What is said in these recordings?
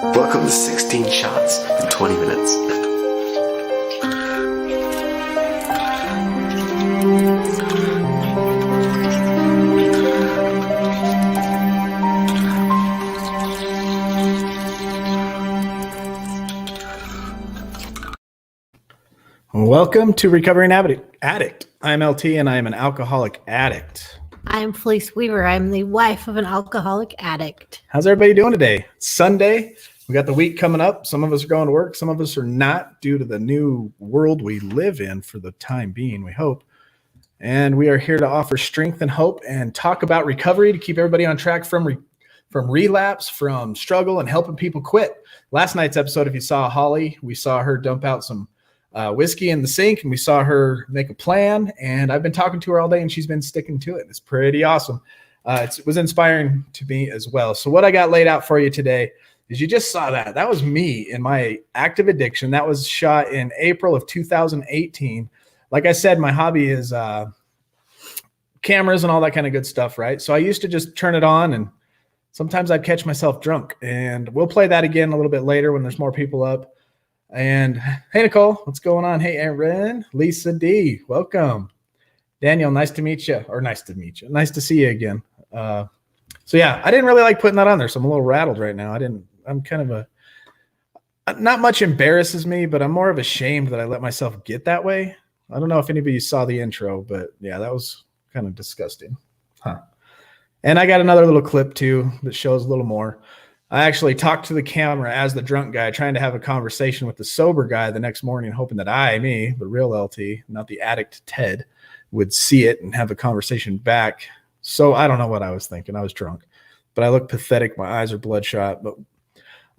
Welcome to 16 shots in 20 minutes. Welcome to Recovering Addict. I'm LT and I am an alcoholic addict. I'm Felice Weaver. I'm the wife of an alcoholic addict. How's everybody doing today? It's Sunday. We got the week coming up. Some of us are going to work. Some of us are not due to the new world we live in for the time being, we hope. And we are here to offer strength and hope and talk about recovery to keep everybody on track from relapse, from struggle, and helping people quit. Last night's episode, if you saw Holly, we saw her dump out some whiskey in the sink, and we saw her make a plan, and I've been talking to her all day and she's been sticking to it. It's pretty awesome. It was inspiring to me as well. So what I got laid out for you today is you just saw that was me in my active addiction. That was shot in April of 2018. Like I said, my hobby is cameras and all that kind of good stuff, right? So I used to just turn it on, and sometimes I'd catch myself drunk, and we'll play that again a little bit later when there's more people up. And hey, Nicole, what's going on? Hey, Aaron, Lisa D, welcome. Daniel, nice to meet you. Nice to see you again. So yeah, I didn't really like putting that on there, so I'm a little rattled right now. I'm kind of not much embarrasses me, but I'm more of ashamed that I let myself get that way. I don't know if anybody saw the intro, but yeah, that was kind of disgusting. And I got another little clip too that shows a little more. I actually talked to the camera as the drunk guy, trying to have a conversation with the sober guy the next morning, hoping that the real LT, not the addict Ted, would see it and have a conversation back. So I don't know what I was thinking. I was drunk, but I look pathetic. My eyes are bloodshot. But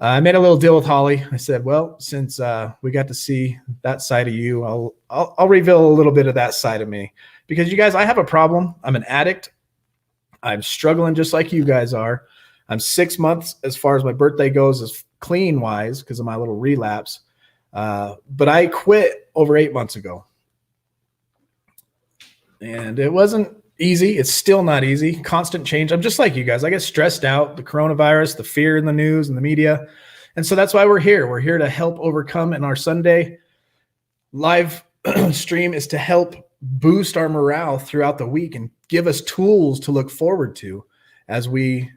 I made a little deal with Holly. I said, well, since we got to see that side of you, I'll reveal a little bit of that side of me. Because you guys, I have a problem. I'm an addict. I'm struggling just like you guys are. I'm 6 months as far as my birthday goes, as clean wise because of my little relapse. But I quit over 8 months ago. And it wasn't easy. It's still not easy. Constant change. I'm just like you guys. I get stressed out, the coronavirus, the fear in the news and the media. And so that's why we're here. We're here to help overcome. And our Sunday live stream is to help boost our morale throughout the week and give us tools to look forward to as we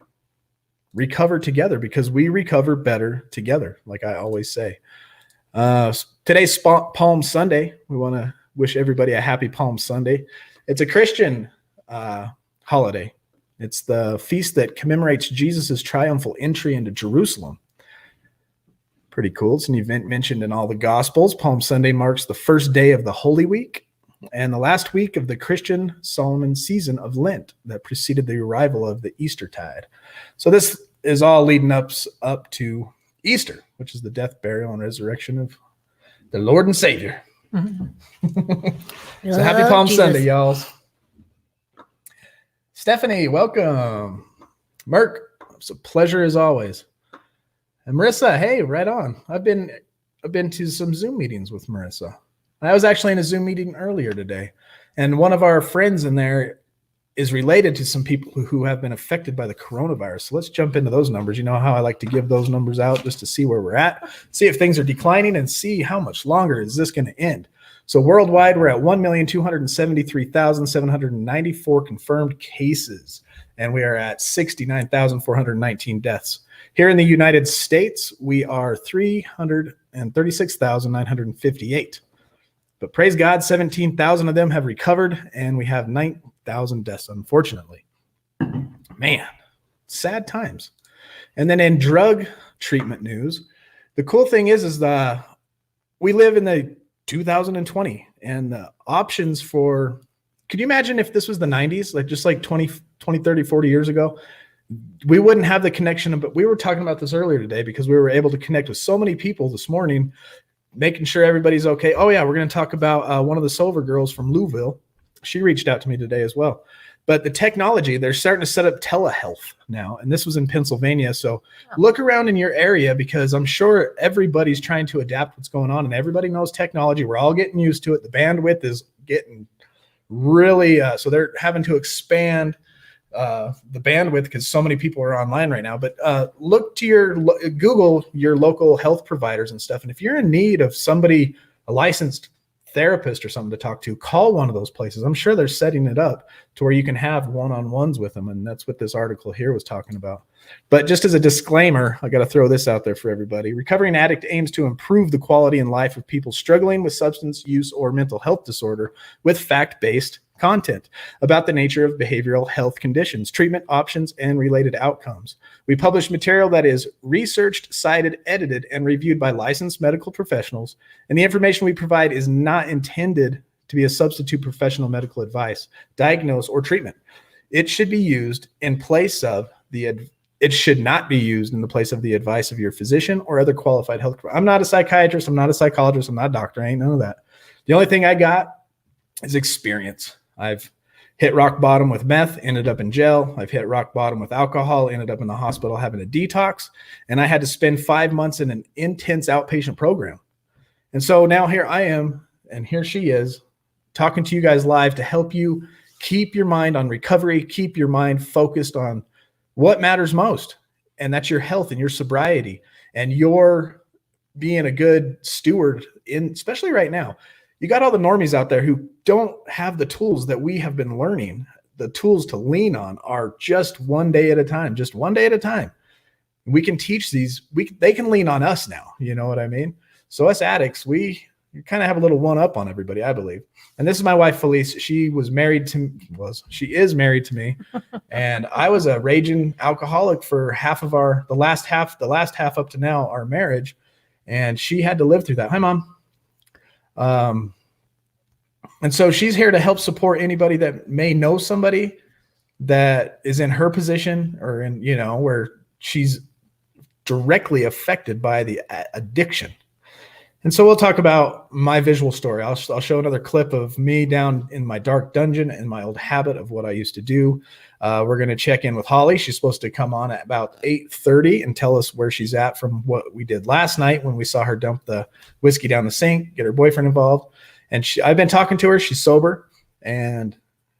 recover together, because we recover better together, like I always say. Today's Palm Sunday. We want to wish everybody a happy Palm Sunday. It's a Christian holiday. It's the feast that commemorates Jesus's triumphal entry into Jerusalem. Pretty cool. It's an event mentioned in all the Gospels. Palm Sunday marks the first day of the Holy Week and the last week of the Christian Solomon season of Lent that preceded the arrival of the Eastertide. So this is all leading up to Easter, which is the death, burial, and resurrection of the Lord and Savior. So happy Palm Sunday, y'all. Stephanie, welcome. Merk, it's a pleasure as always. And Marissa, hey, right on. I've been to some Zoom meetings with Marissa. I was actually in a Zoom meeting earlier today, and one of our friends in there is related to some people who have been affected by the coronavirus. So let's jump into those numbers. You know how I like to give those numbers out just to see where we're at, see if things are declining, and see how much longer is this going to end. So worldwide, we're at 1,273,794 confirmed cases, and we are at 69,419 deaths. Here in the United States, we are 336,958. But praise God, 17,000 of them have recovered, and we have 9,000 deaths, unfortunately. Man, sad times. And then in drug treatment news, the cool thing is we live in the 2020, and the options for, could you imagine if this was the 90s, like 20, 30, 40 years ago? We wouldn't have the connection, but we were talking about this earlier today because we were able to connect with so many people this morning, making sure everybody's okay. Oh yeah, we're going to talk about one of the Silver girls from Louisville. She reached out to me today as well. But the technology, they're starting to set up telehealth now, and this was in Pennsylvania. So look around in your area, because I'm sure everybody's trying to adapt what's going on, and everybody knows technology. We're all getting used to it. The bandwidth is getting really, so they're having to expand the bandwidth because so many people are online right now. But look to Google your local health providers and stuff. And if you're in need of somebody, a licensed therapist or something to talk to, call one of those places. I'm sure they're setting it up to where you can have one-on-ones with them. And that's what this article here was talking about. But just as a disclaimer, I got to throw this out there for everybody. Recovering Addict aims to improve the quality and life of people struggling with substance use or mental health disorder with fact-based content about the nature of behavioral health conditions, treatment options, and related outcomes. We publish material that is researched, cited, edited, and reviewed by licensed medical professionals, and the information we provide is not intended to be a substitute professional medical advice, diagnosis, or treatment. It should be used in place of it should not be used in the place of the advice of your physician or other qualified health provider. I'm not a psychiatrist. I'm not a psychologist. I'm not a doctor. I ain't none of that. The only thing I got is experience. I've hit rock bottom with meth, ended up in jail. I've hit rock bottom with alcohol, ended up in the hospital having a detox. And I had to spend 5 months in an intense outpatient program. And so now here I am, and here she is, talking to you guys live to help you keep your mind on recovery, keep your mind focused on what matters most. And that's your health and your sobriety and your being a good steward especially right now. You got all the normies out there who don't have the tools that we have been learning. The tools to lean on are just one day at a time, just one day at a time. We can teach these, they can lean on us now. You know what I mean? So us addicts, we kind of have a little one up on everybody, I believe. And this is my wife, Felice. She is married to me. And I was a raging alcoholic for the last half up to now, our marriage. And she had to live through that. Hi, Mom. And so she's here to help support anybody that may know somebody that is in her position or in, where she's directly affected by the addiction. And so we'll talk about my visual story. I'll show another clip of me down in my dark dungeon and my old habit of what I used to do. We're going to check in with Holly. She's supposed to come on at about 8:30 and tell us where she's at from what we did last night when we saw her dump the whiskey down the sink, get her boyfriend involved. And I've been talking to her. She's sober and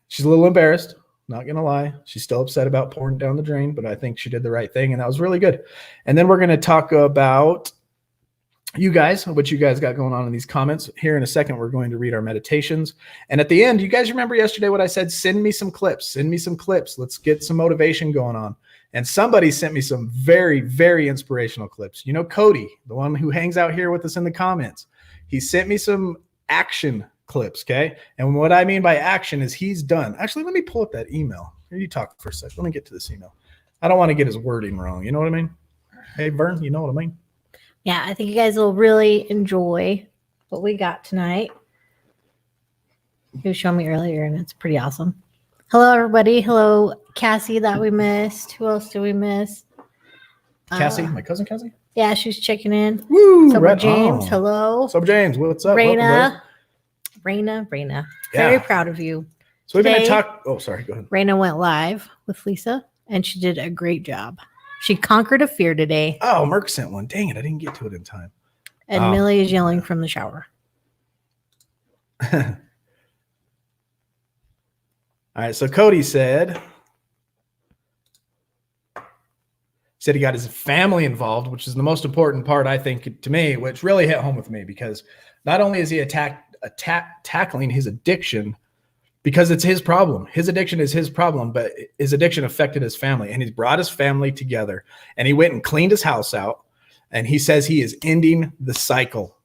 she's a little embarrassed. Not going to lie. She's still upset about pouring down the drain, but I think she did the right thing. And that was really good. And then we're going to talk about you guys, what you guys got going on in these comments. Here in a second, we're going to read our meditations. And at the end, you guys remember yesterday what I said? Send me some clips. Send me some clips. Let's get some motivation going on. And somebody sent me some very, very inspirational clips. Cody, the one who hangs out here with us in the comments, he sent me some action clips, okay? And what I mean by action is he's done. Actually, let me pull up that email. Here, you talk for a sec. Let me get to this email. I don't want to get his wording wrong. You know what I mean? Hey, Vern, you know what I mean? Yeah, I think you guys will really enjoy what we got tonight. You showed me earlier, and it's pretty awesome. Hello, everybody. Hello, Cassie that we missed. Who else did we miss? Cassie, my cousin Cassie? Yeah, she's checking in. Woo! Sober James, hello. Sober James, what's up? Raina. Yeah. Very proud of you. So we're going to talk. Oh, sorry. Go ahead. Raina went live with Lisa, and she did a great job. She conquered a fear today. Oh, Merck sent one. Dang it. I didn't get to it in time. And Millie is yelling from the shower. All right. So Cody said he got his family involved, which is the most important part, I think, to me, which really hit home with me because not only is he tackling his addiction because it's his problem. His addiction is his problem, but his addiction affected his family, and he's brought his family together, and he went and cleaned his house out, and he says he is ending the cycle.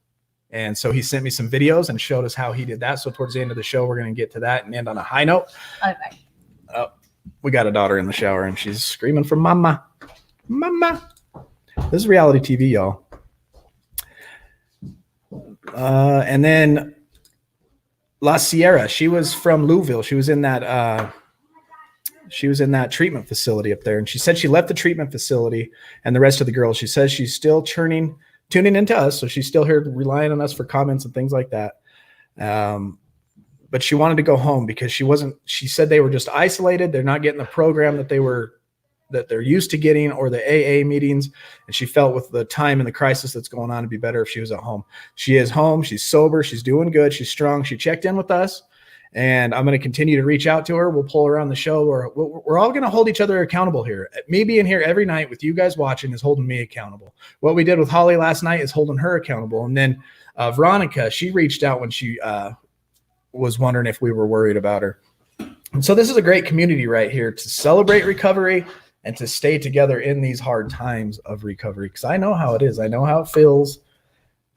And so he sent me some videos and showed us how he did that. So towards the end of the show, we're going to get to that and end on a high note. Okay. Oh, we got a daughter in the shower, and she's screaming for mama. Mama. This is reality TV, y'all. And then La Sierra, she was from Louisville. She was in that treatment facility up there. And she said she left the treatment facility and the rest of the girls. She says she's still tuning into us. So she's still here relying on us for comments and things like that. But she wanted to go home because she said they were just isolated. They're not getting the program that they're used to getting or the AA meetings. And she felt with the time and the crisis that's going on, it'd be better if she was at home. She is home. She's sober. She's doing good. She's strong. She checked in with us And I'm going to continue to reach out to her. We'll pull her on the show. We're all going to hold each other accountable here. Me being here every night with you guys watching is holding me accountable. What we did with Holly last night is holding her accountable. And then Veronica, she reached out when she was wondering if we were worried about her. And so this is a great community right here to celebrate recovery and to stay together in these hard times of recovery, because I know how it is. I know how it feels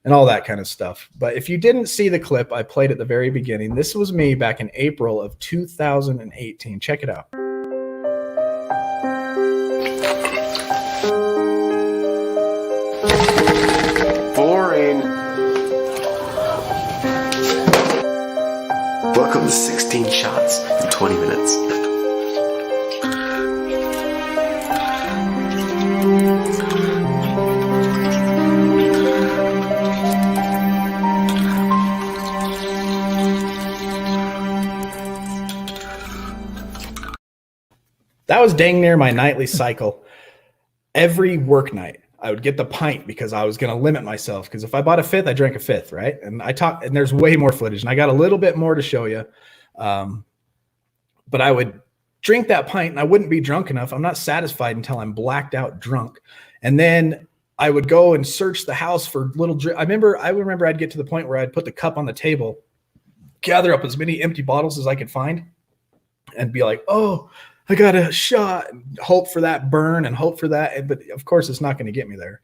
and all that kind of stuff. But if you didn't see the clip I played at the very beginning, this was me back in April of 2018. Check it out. Boring. Welcome to 16 shots in 20 minutes. That was dang near my nightly cycle. Every work night, I would get the pint because I was going to limit myself. Because if I bought a fifth, I drank a fifth, right? And and there's way more footage, and I got a little bit more to show you. But I would drink that pint, and I wouldn't be drunk enough. I'm not satisfied until I'm blacked out drunk. And then I would go and search the house for little I remember I'd get to the point where I'd put the cup on the table, gather up as many empty bottles as I could find, and be like, oh, I got a shot, and hope for that burn and hope for that. But of course it's not going to get me there.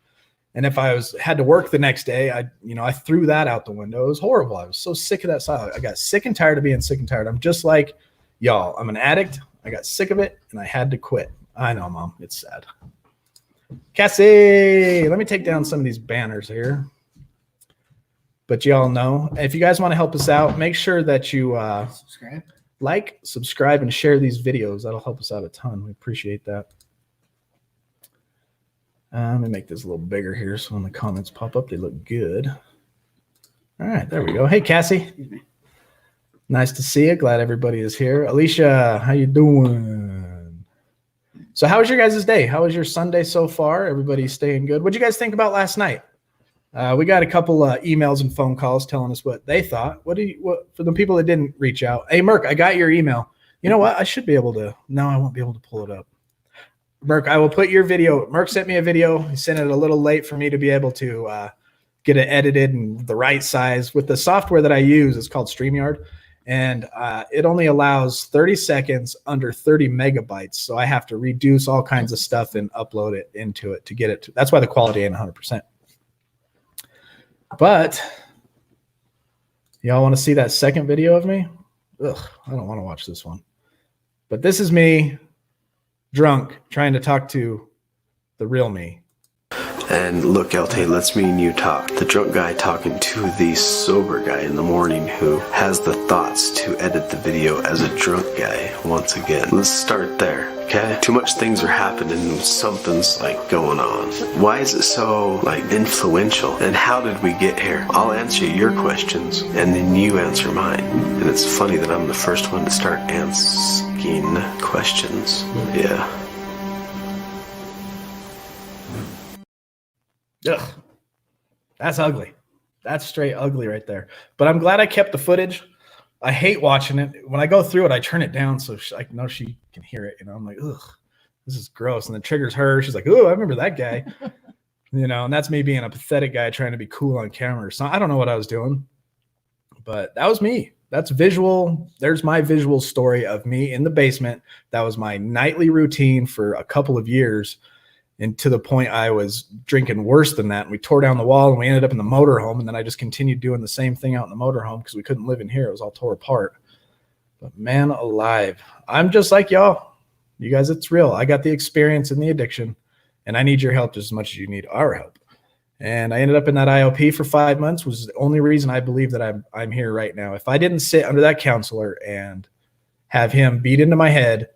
And if I had to work the next day, I threw that out the window. It was horrible. I was so sick of that style. I got sick and tired of being sick and tired. I'm just like y'all. I'm an addict. I got sick of it and I had to quit. I know, Mom. It's sad. Cassie, let me take down some of these banners here. But y'all know, if you guys want to help us out, make sure that you subscribe, and share these videos. That'll help us out a ton. We appreciate that. Let me make this a little bigger here so when the comments pop up, they look good. All right, there we go. Hey, Cassie. Nice to see you. Glad everybody is here. Alicia, how you doing? So how was your guys' day? How was your Sunday so far? Everybody staying good? What'd you guys think about last night? We got a couple emails and phone calls telling us what they thought. What for the people that didn't reach out? Hey, Merk, I got your email. You know what? I should be able to. No, I won't be able to pull it up. Merk, I will put your video. Merk sent me a video. He sent it a little late for me to be able to get it edited and the right size. With the software that I use, it's called StreamYard, and it only allows 30 seconds under 30 megabytes. So I have to reduce all kinds of stuff and upload it into it to get it to. That's why the quality ain't 100%. But y'all want to see that second video of me? Ugh, I don't want to watch this one. But this is me drunk trying to talk to the real me. And look, LT, let's me and you talk. The drunk guy talking to the sober guy in the morning who has the thoughts to edit the video as a drunk guy once again. Let's start there, okay? Too much things are happening. Something's like going on. Why is it so like influential? And how did we get here? I'll answer your questions and then you answer mine. And it's funny that I'm the first one to start asking questions. Yeah. Ugh, that's ugly. That's straight ugly right there. But I'm glad I kept the footage. I hate watching it. When I go through it, I turn it down so I know she can hear it. I'm like, ugh, this is gross. And then triggers her. She's like, oh, I remember that guy. And that's me being a pathetic guy trying to be cool on camera. So I don't know what I was doing. But that was me. That's visual. There's my visual story of me in the basement. That was my nightly routine for a couple of years. And to the point I was drinking worse than that. And we tore down the wall and we ended up in the motorhome. And then I just continued doing the same thing out in the motorhome because we couldn't live in here. It was all tore apart. But man alive, I'm just like y'all. You guys, it's real. I got the experience in the addiction and I need your help just as much as you need our help. And I ended up in that IOP for 5 months, which is the only reason I believe that I'm here right now. If I didn't sit under that counselor and have him beat into my head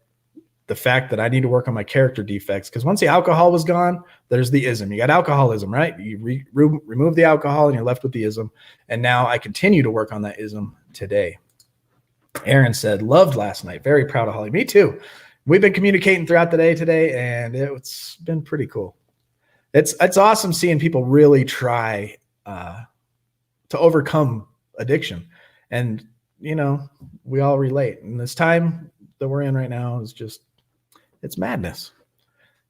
the fact that I need to work on my character defects, because once the alcohol was gone, there's the ism. You got alcoholism, right? You remove the alcohol and you're left with the ism. And now I continue to work on that ism today. Aaron said, loved last night. Very proud of Holly. Me too. We've been communicating throughout the day today, and it's been pretty cool. It's awesome seeing people really try to overcome addiction. And you know, we all relate. And this time that we're in right now is just, it's madness.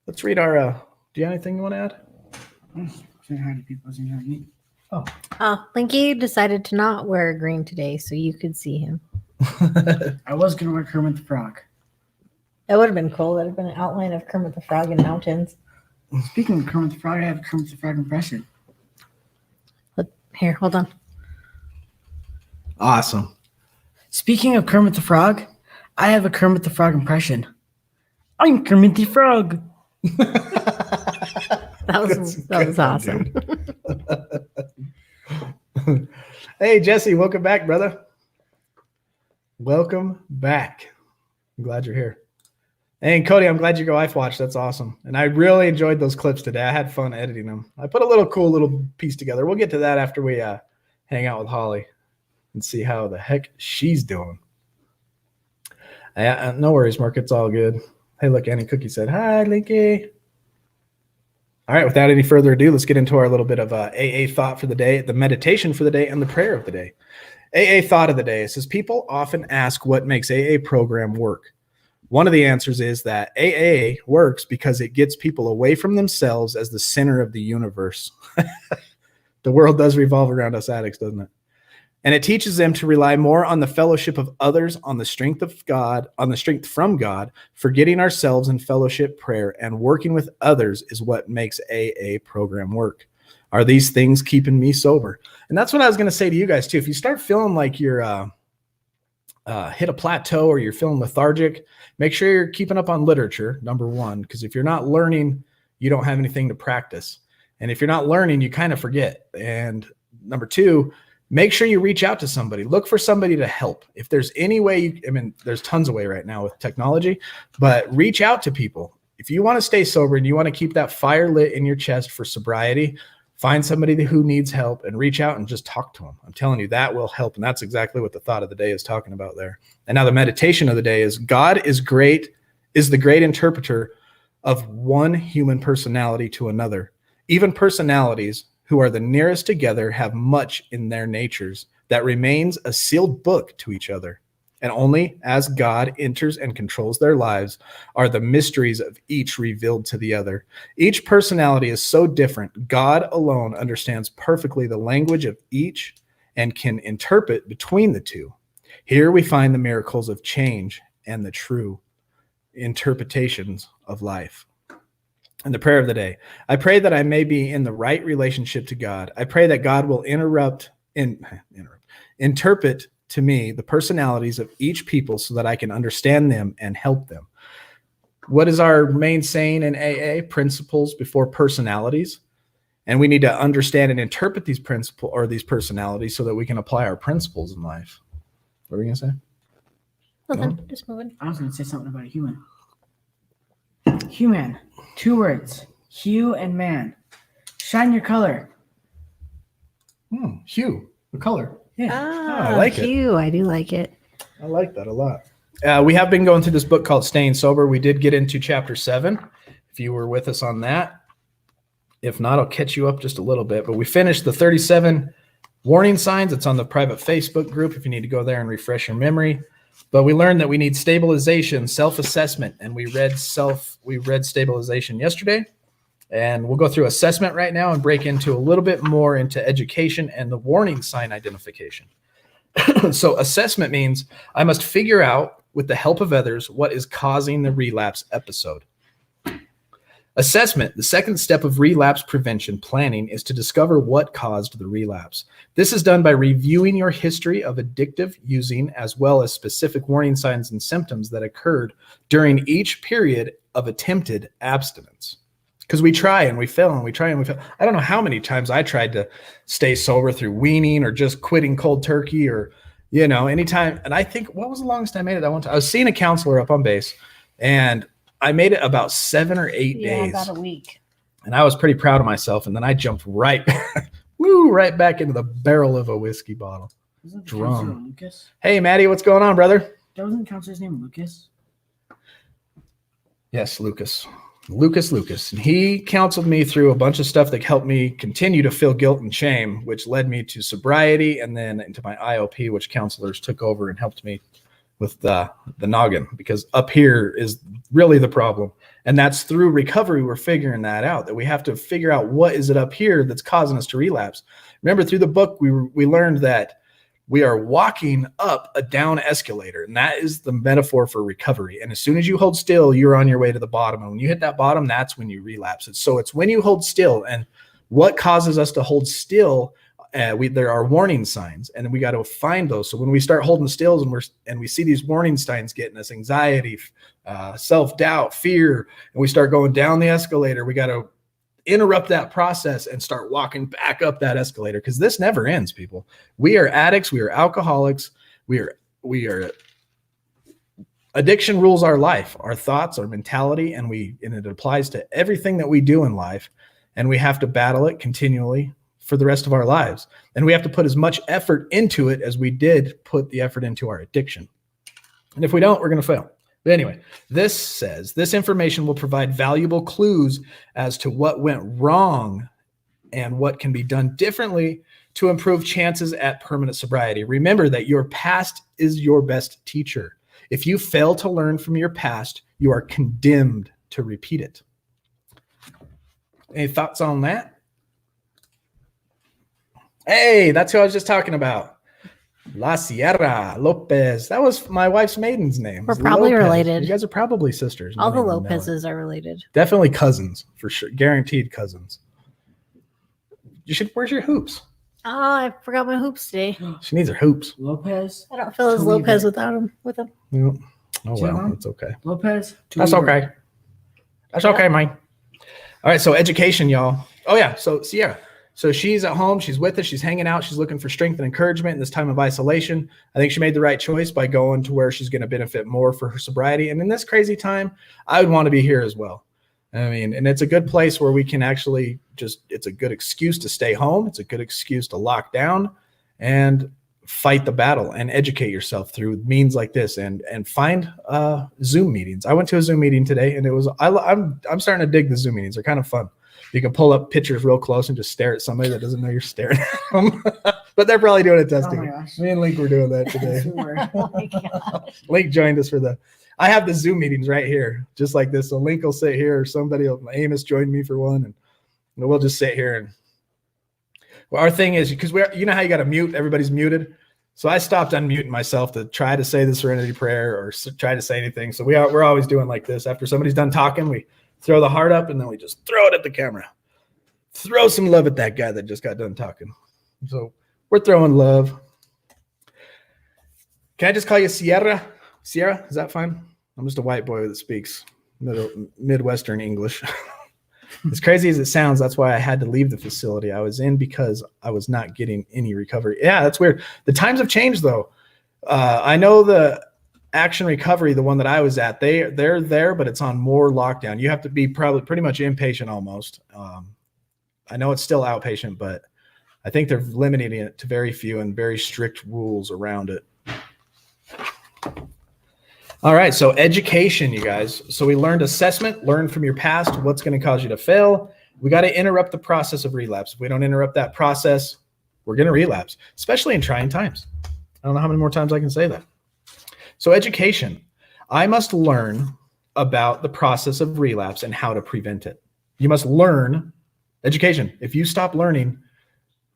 Let's read our, do you have anything you want to add? Say hi to people. Say hi to me. Oh. Linky decided to not wear green today, so you could see him. I was going to wear Kermit the Frog. That would have been cool. That would have been an outline of Kermit the Frog in mountains. Speaking of Kermit the Frog, I have a Kermit the Frog impression. Here, hold on. Awesome. Speaking of Kermit the Frog, I have a Kermit the Frog impression. I'm Kermit the Frog. That was awesome. Hey, Jesse, welcome back, brother. Welcome back. I'm glad you're here. And Cody, I'm glad you go Life Watch. That's awesome. And I really enjoyed those clips today. I had fun editing them. I put a cool little piece together. We'll get to that after we hang out with Holly and see how the heck she's doing. No worries, Mark. It's all good. Hey, look, Annie Cookie said, hi, Linky. All right, without any further ado, let's get into our little bit of AA thought for the day, the meditation for the day, and the prayer of the day. AA thought of the day. It says, people often ask what makes AA program work. One of the answers is that AA works because it gets people away from themselves as the center of the universe. The world does revolve around us addicts, doesn't it? And it teaches them to rely more on the fellowship of others, on the strength of God, on the strength from God, forgetting ourselves in fellowship, prayer, and working with others is what makes AA program work. Are these things keeping me sober? And that's what I was going to say to you guys too. If you start feeling like you're hit a plateau or you're feeling lethargic, make sure you're keeping up on literature, number one, because if you're not learning, you don't have anything to practice. And if you're not learning, you kind of forget. And number two, make sure you reach out to somebody. Look for somebody to help. If there's any way, there's tons of way right now with technology, but reach out to people. If you want to stay sober and you want to keep that fire lit in your chest for sobriety, find somebody who needs help and reach out and just talk to them. I'm telling you, that will help. And that's exactly what the thought of the day is talking about there. And now the meditation of the day is God is the great interpreter of one human personality to another. Even personalities who are the nearest together have much in their natures that remains a sealed book to each other. And only as God enters and controls their lives are the mysteries of each revealed to the other. Each personality is so different. God alone understands perfectly the language of each and can interpret between the two. Here we find the miracles of change and the true interpretations of life. And the prayer of the day. I pray that I may be in the right relationship to God. I pray that God will interpret to me the personalities of each people so that I can understand them and help them. What is our main saying in AA? Principles before personalities. And we need to understand and interpret these principles or these personalities so that we can apply our principles in life. What were we going to say? Nothing, just moving. I was going to say something about a human. Human. 2 words. Hue and man. Shine your color. Hue, the color. Yeah. I like it. Hue, I do like it. I like that a lot. We have been going through this book called Staying Sober. We did get into chapter 7, if you were with us on that. If not, I'll catch you up just a little bit. But we finished the 37 warning signs. It's on the private Facebook group if you need to go there and refresh your memory. But we learned that we need stabilization, self-assessment, and we read stabilization yesterday. And we'll go through assessment right now and break into a little bit more into education and the warning sign identification. So assessment means I must figure out, with the help of others, what is causing the relapse episode. Assessment, the second step of relapse prevention planning, is to discover what caused the relapse. This is done by reviewing your history of addictive using as well as specific warning signs and symptoms that occurred during each period of attempted abstinence. Because we try and we fail and we try and we fail. I don't know how many times I tried to stay sober through weaning or just quitting cold turkey or, anytime. And I think, what was the longest I made it? I was seeing a counselor up on base and I made it about 7 or 8 days. Yeah, about a week. And I was pretty proud of myself. And then I jumped right back into the barrel of a whiskey bottle. Isn't the Drum. counselor Lucas? Hey, Maddie, what's going on, brother? Wasn't the counselor's name Lucas? Yes, Lucas. Lucas. And he counseled me through a bunch of stuff that helped me continue to feel guilt and shame, which led me to sobriety and then into my IOP, which counselors took over and helped me with the noggin, because up here is really the problem. And that's through recovery we're figuring that out, that we have to figure out what is it up here that's causing us to relapse. Remember, through the book, we learned that we are walking up a down escalator, and that is the metaphor for recovery. And as soon as you hold still, you're on your way to the bottom. And when you hit that bottom, that's when you relapse. So it's when you hold still. And what causes us to hold still? There are warning signs, and we got to find those. So when we start holding stills and we see these warning signs getting us anxiety, self-doubt, fear, and we start going down the escalator, we got to interrupt that process and start walking back up that escalator, because this never ends, people. We are addicts. We are alcoholics. We are addiction rules our life, our thoughts, our mentality, and it applies to everything that we do in life. And we have to battle it continually for the rest of our lives. And we have to put as much effort into it as we did put the effort into our addiction. And if we don't, we're going to fail. But anyway, this says this information will provide valuable clues as to what went wrong and what can be done differently to improve chances at permanent sobriety. Remember that your past is your best teacher. If you fail to learn from your past, you are condemned to repeat it. Any thoughts on that? Hey, that's who I was just talking about. La Sierra Lopez. That was my wife's maiden's name. We're probably Lopez. related. You guys are probably sisters. All the I don't even know it. Lopezes are related. Definitely cousins, for sure. Guaranteed cousins. Where's your hoops? Oh, I forgot my hoops today. She needs her hoops. Lopez. I don't feel as Lopez without them. With them. Yep. Oh, well, John? that's okay. Lopez. That's okay. That's okay, Mike. All right, so education, y'all. Oh, yeah, so Sierra. So she's at home, she's with us, she's hanging out, she's looking for strength and encouragement in this time of isolation. I think she made the right choice by going to where she's going to benefit more for her sobriety. And in this crazy time, I would want to be here as well. I mean, and it's a good place where we can actually it's a good excuse to stay home. It's a good excuse to lock down and fight the battle and educate yourself through means like this, and find Zoom meetings. I went to a Zoom meeting today, and I'm starting to dig the Zoom meetings. They're kind of fun. You can pull up pictures real close and just stare at somebody that doesn't know you're staring at them. But they're probably doing a testing. Oh my gosh. Me and Link were doing that today. Oh my gosh. Link joined us I have the Zoom meetings right here, just like this. So Link will sit here, or Amos joined me for one, and we'll just sit here. And well, our thing is, because you know how you got to mute, everybody's muted. So I stopped unmuting myself to try to say the Serenity Prayer or try to say anything. So we're always doing like this. After somebody's done talking, we throw the heart up, and then we just throw it at the camera. Throw some love at that guy that just got done talking. So we're throwing love. Can I just call you Sierra? Sierra, is that fine? I'm just a white boy that speaks Midwestern English. As crazy as it sounds, that's why I had to leave the facility I was in, because I was not getting any recovery. Yeah, that's weird. The times have changed, though. I know the Action Recovery, the one that I was at, they're there, but it's on more lockdown. You have to be probably pretty much inpatient almost. I know it's still outpatient, but I think they're limiting it to very few and very strict rules around it. All right, so education, you guys. So we learned assessment, learn from your past, what's going to cause you to fail. We got to interrupt the process of relapse. If we don't interrupt that process, we're going to relapse, especially in trying times. I don't know how many more times I can say that. So education, I must learn about the process of relapse and how to prevent it. You must learn education. If you stop learning,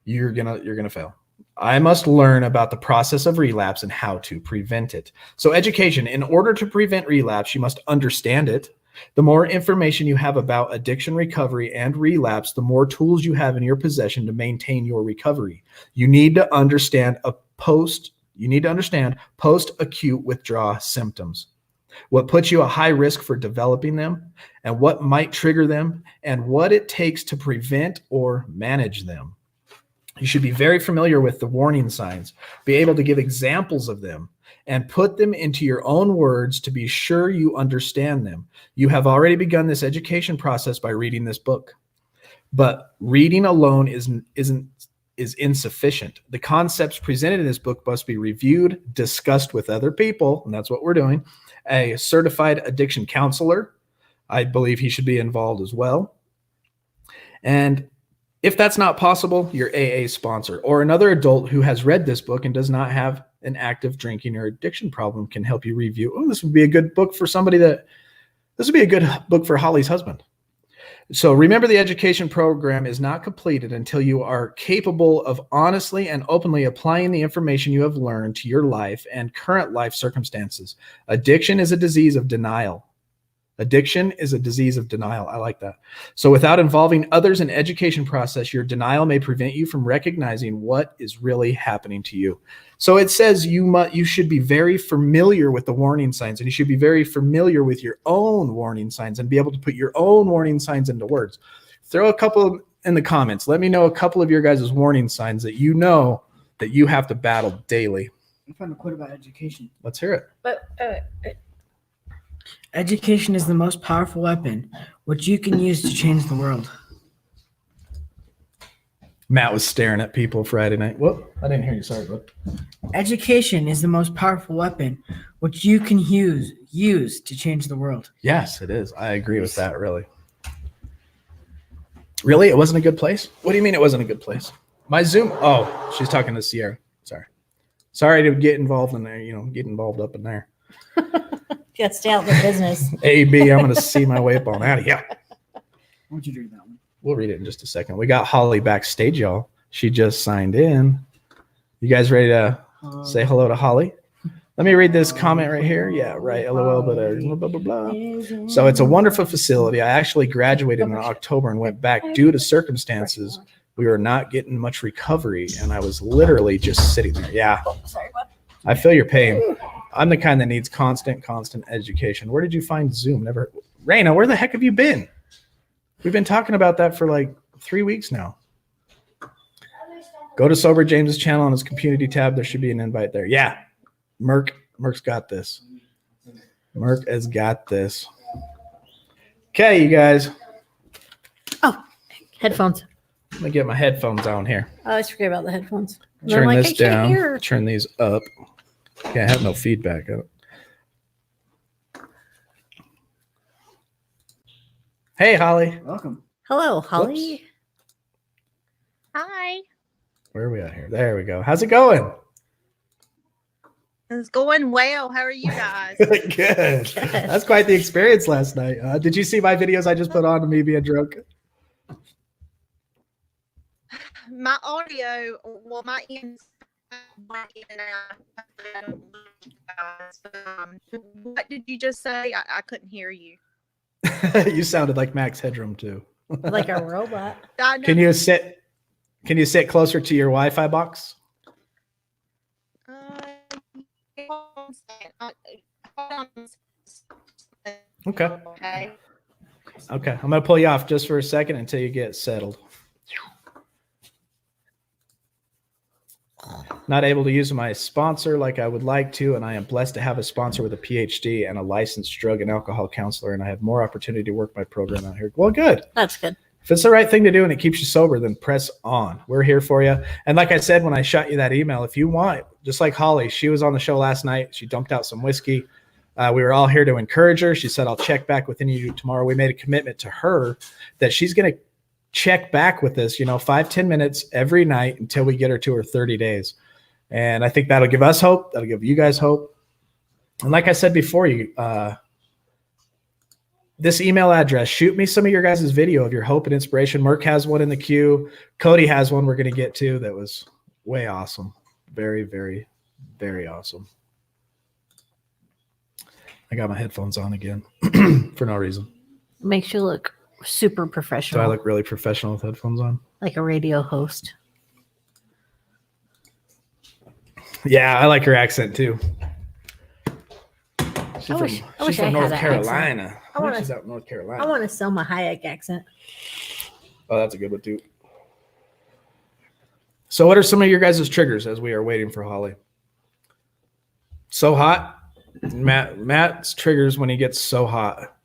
you're gonna fail. I must learn about the process of relapse and how to prevent it. So education, in order to prevent relapse, you must understand it. The more information you have about addiction recovery and relapse, the more tools you have in your possession to maintain your recovery. You need to understand post-acute withdrawal symptoms, what puts you at high risk for developing them, and what might trigger them, and what it takes to prevent or manage them. You should be very familiar with the warning signs, be able to give examples of them, and put them into your own words to be sure you understand them. You have already begun this education process by reading this book, but reading alone is insufficient. The concepts presented in this book must be reviewed, discussed with other people, and that's what we're doing. A certified addiction counselor, I believe he should be involved as well. And if that's not possible, your AA sponsor or another adult who has read this book and does not have an active drinking or addiction problem can help you review. Oh, this would be a good book for somebody this would be a good book for Holly's husband. So remember, the education program is not completed until you are capable of honestly and openly applying the information you have learned to your life and current life circumstances. Addiction is a disease of denial. Addiction is a disease of denial. I like that. So without involving others in education process, your denial may prevent you from recognizing what is really happening to you. So it says you should be very familiar with the warning signs, and you should be very familiar with your own warning signs and be able to put your own warning signs into words. Throw a couple in the comments. Let me know a couple of your guys' warning signs that you know that you have to battle daily. I found a quote about education. Let's hear it. But Education is the most powerful weapon which you can use to change the world. Matt was staring at people Friday night. Whoop, I didn't hear you. Sorry, bud. Education is the most powerful weapon which you can use to change the world. Yes, it is. I agree with that, really. Really? It wasn't a good place? What do you mean it wasn't a good place? My Zoom. Oh, she's talking to Sierra. Sorry to get involved in there, get involved up in there. you got to stay out of the business. AB, I'm going to see my way up on out of here. Why don't you read that one? We'll read it in just a second. We got Holly backstage, y'all. She just signed in. You guys ready to say hello to Holly? Let me read this comment right here. Yeah, right. LOL, but blah, blah, blah. So it's a wonderful facility. I actually graduated in October and went back due to circumstances. We were not getting much recovery, and I was literally just sitting there. Yeah. I feel your pain. I'm the kind that needs constant education. Where did you find Zoom? Never. Raina, where the heck have you been? We've been talking about that for like 3 weeks now. Go to Sober James's channel on his community tab. There should be an invite there. Yeah. Merc's got this. Merc has got this. Okay, you guys. Oh, headphones. Let me get my headphones on here. I always forget about the headphones. And Turn I'm like, this I can't down. hear. Turn these up. Okay, I have no feedback. Hey, Holly. Welcome. Hello, Holly. Whoops. Hi. Where are we at here? There we go. How's it going? It's going well. How are you guys? Good. That's quite the experience last night. Did you see my videos I just put on of me being drunk? My audio, well, my end went in and out. What did you just say? I couldn't hear you. You sounded like Max Headroom too. Like a robot. I know. Can you sit closer to your Wi-Fi box? Hold on a second. Hold on a second. Okay. Okay. I'm going to pull you off just for a second until you get settled. Not able to use my sponsor like I would like to, and I am blessed to have a sponsor with a PhD and a licensed drug and alcohol counselor, and I have more opportunity to work my program out here. Well, good. That's good. If it's the right thing to do and it keeps you sober, then press on. We're here for you. And like I said, when I shot you that email, if you want, just like Holly, she was on the show last night. She dumped out some whiskey. We were all here to encourage her. She said, I'll check back with you tomorrow. We made a commitment to her that she's going to check back with us, 5-10 minutes every night until we get her to her 30 days. And I think that'll give us hope. That'll give you guys hope. And like I said before, this email address, shoot me some of your guys' video of your hope and inspiration. Merc has one in the queue. Cody has one we're going to get to that was way awesome. Very, very, very awesome. I got my headphones on again for no reason. Makes you look super Do professional. I look really professional with headphones on? Like a radio host. Yeah, I like her accent too. She's wish from I had North that Carolina. accent. I think she's out in North Carolina. I want a Selma Hayek accent. Oh, that's a good one too. So what are some of your guys' triggers as we are waiting for Holly? So hot. Matt's triggers when he gets so hot.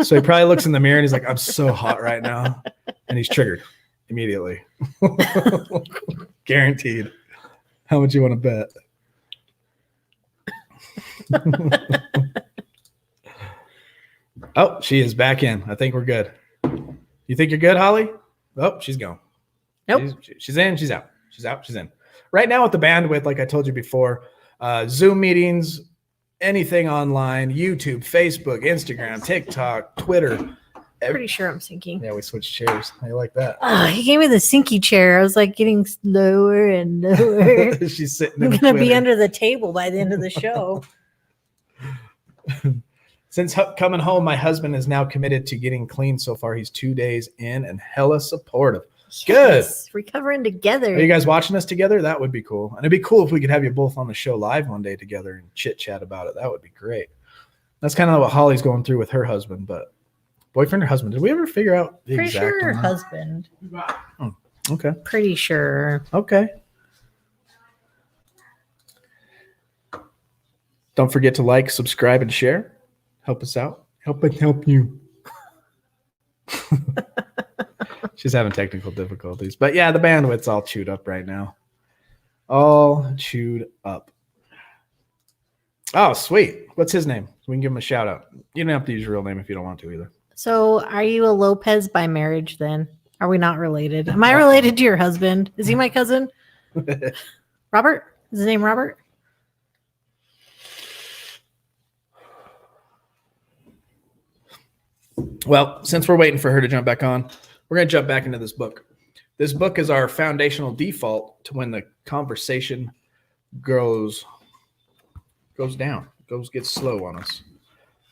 So he probably looks in the mirror and he's like, I'm so hot right now. And he's triggered immediately. Guaranteed. How much you want to bet? Oh, she is back in. I think we're good. You think you're good, Holly? Oh, she's gone. Nope. She's in. She's out. She's out. She's in. Right now with the bandwidth, like I told you before, Zoom meetings, anything online, YouTube, Facebook, Instagram, TikTok, Twitter. Pretty sure I'm sinking. Yeah, we switched chairs. How you like that? Oh, he gave me the sinky chair. I was like getting lower and lower. She's sitting I'm in gonna be Twitter. under the table by the end of the show. Since coming home, my husband is now committed to getting clean. So far, he's 2 days in and hella supportive. Good. Yes, recovering together. Are you guys watching us together? That would be cool. And it'd be cool if we could have you both on the show live one day together and chit chat about it. That would be great. That's kind of what Holly's going through with her husband, but boyfriend or husband. Did we ever figure out the Pretty exact sure one? husband. Okay. Pretty sure. Okay. Don't forget to like, subscribe, and share. Help us out. Help you. She's having technical difficulties. But yeah, the bandwidth's all chewed up right now. All chewed up. Oh, sweet. What's his name? We can give him a shout out. You don't have to use your real name if you don't want to either. So, are you a Lopez by marriage then? Are we not related? Am I related to your husband? Is he my cousin? Robert? Is his name Robert? Well, since we're waiting for her to jump back on, we're going to jump back into this book. This book is our foundational default to when the conversation goes down, gets slow on us.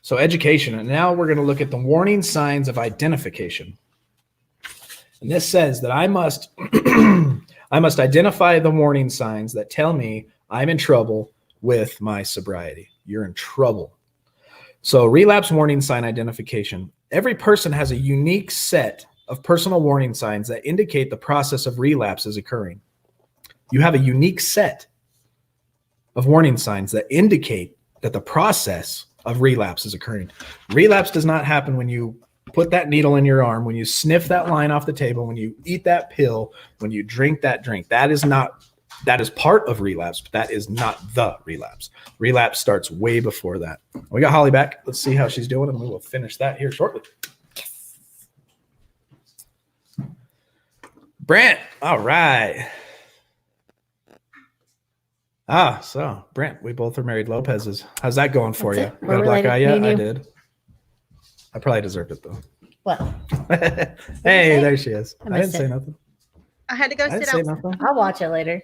So education, and now we're going to look at the warning signs of identification. And this says that I must I must identify the warning signs that tell me I'm in trouble with my sobriety. You're in trouble. So relapse warning sign identification. Every person has a unique set of personal warning signs that indicate the process of relapse is occurring. You have a unique set of warning signs that indicate that the process of relapse is occurring. Relapse does not happen when you put that needle in your arm, when you sniff that line off the table, when you eat that pill, when you drink that drink. That is part of relapse, but that is not the relapse. Relapse starts way before that. We got Holly back. Let's see how she's doing, and we will finish that here shortly. Brent, all right. So Brent, we both are married Lopez's. How's that going for That's you? it. You got a We're black eye related, me yet? and I you. did. I probably deserved it though. What? Hey, there she is. I didn't missed say it. nothing. I had to go I didn't sit say outside. nothing. I'll watch it later.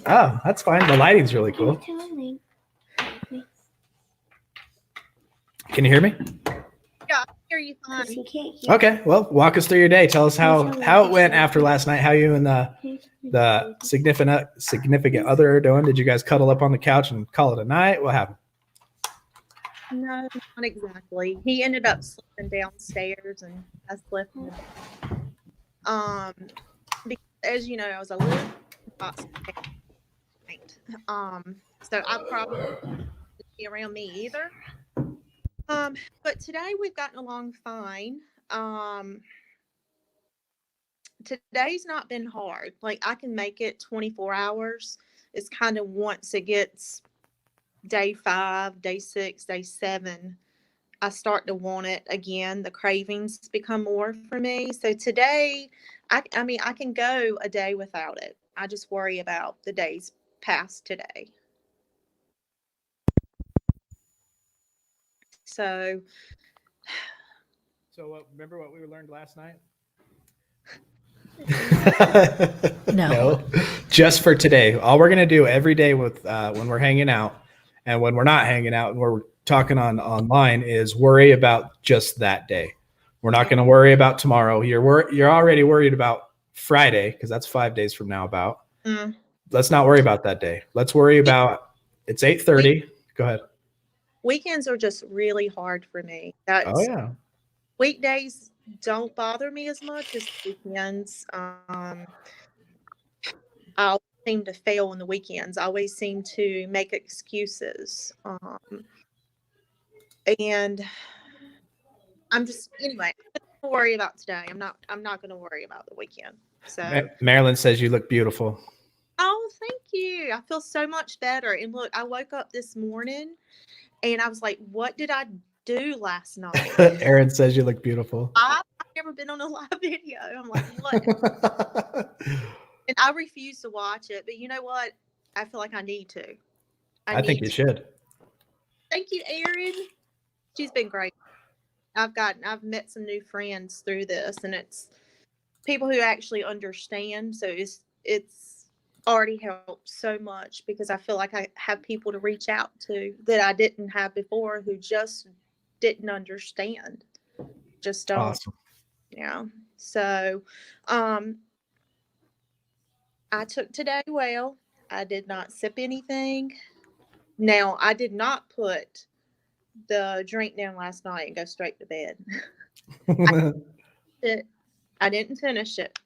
Oh, that's fine. The lighting's really cool. Can you hear me? Yeah, I hear you fine. Okay. Well, walk us through your day. Tell us how it went after last night. How you and the significant other are doing? Did you guys cuddle up on the couch and call it a night? What happened? No, not exactly. He ended up slipping downstairs, and I slept in the bed. Because, as you know, I was a little intoxicated. So I probably didn't be around me either. But today we've gotten along fine. Today's not been hard. Like, I can make it 24 hours. It's kind of once it gets day 5, day 6, day 7, I start to want it again. The cravings become more for me. So today, I mean, I can go a day without it. I just worry about the days past today. So, remember what we learned last night? No. Just for today. All we're gonna do every day with when we're hanging out and when we're not hanging out and we're talking online is worry about just that day. We're not gonna worry about tomorrow. You're already worried about Friday because that's 5 days from now. Let's not worry about that day. Let's worry about it's 8:30. Go ahead. weekends are just really hard for me. Oh yeah. Weekdays don't bother me as much as weekends. I seem to fail on the weekends. I always seem to make excuses. And I'm just, anyway, I'm gonna worry about today. I'm not going to worry about the weekend. So Marilyn says you look beautiful. Oh, thank you. I feel so much better. And look, I woke up this morning and I was like, what did I do last night? Aaron says you look beautiful. I've never been on a live video. I'm like, what? And I refuse to watch it. But you know what? I feel like I need to. I think you should. Thank you, Erin. She's been great. I've met some new friends through this, and it's people who actually understand. So it's already helped so much because I feel like I have people to reach out to that I didn't have before who just didn't understand. Just don't. Awesome. Yeah. So, I took today well. I did not sip anything. Now, I did not put the drink down last night and go straight to bed. I didn't finish it.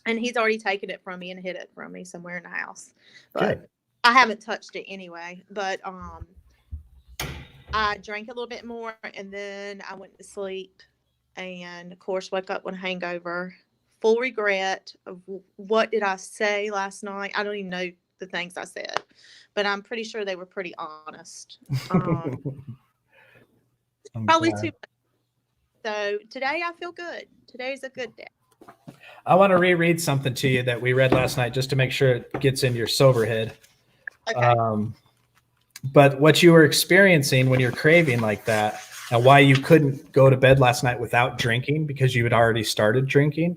And he's already taken it from me and hid it from me somewhere in the house. But Good. I haven't touched it anyway. But I drank a little bit more and then I went to sleep. And of course, woke up with a hangover. Full regret of what did I say last night. I don't even know the things I said, but I'm pretty sure they were pretty honest. Probably too much. So today I feel good. Today's a good day. I want to reread something to you that we read last night just to make sure it gets in your sober head. Okay. But what you were experiencing when you're craving like that and why you couldn't go to bed last night without drinking because you had already started drinking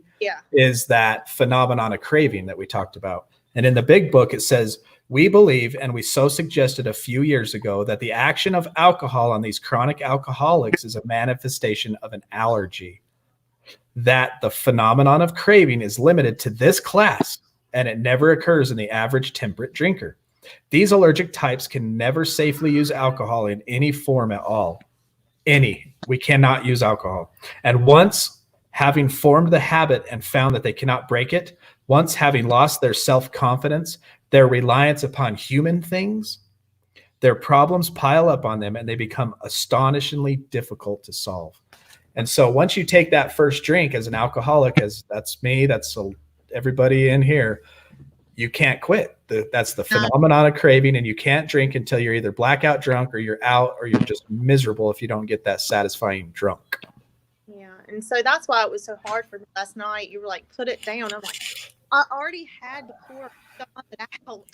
is that phenomenon of craving that we talked about. And in the big book, it says, we believe, and we so suggested a few years ago, that the action of alcohol on these chronic alcoholics is a manifestation of an allergy. That the phenomenon of craving is limited to this class, and it never occurs in the average temperate drinker. These allergic types can never safely use alcohol in any form at all. We cannot use alcohol. And once having formed the habit and found that they cannot break it, once having lost their self-confidence, their reliance upon human things, their problems pile up on them and they become astonishingly difficult to solve. And so once you take that first drink as an alcoholic, as that's me, that's everybody in here, you can't quit. That's the phenomenon of craving, and you can't drink until you're either blackout drunk or you're out or you're just miserable if you don't get that satisfying drunk. Yeah, and so that's why it was so hard for me last night. You were like, put it down. I'm like, I already had to pour it out.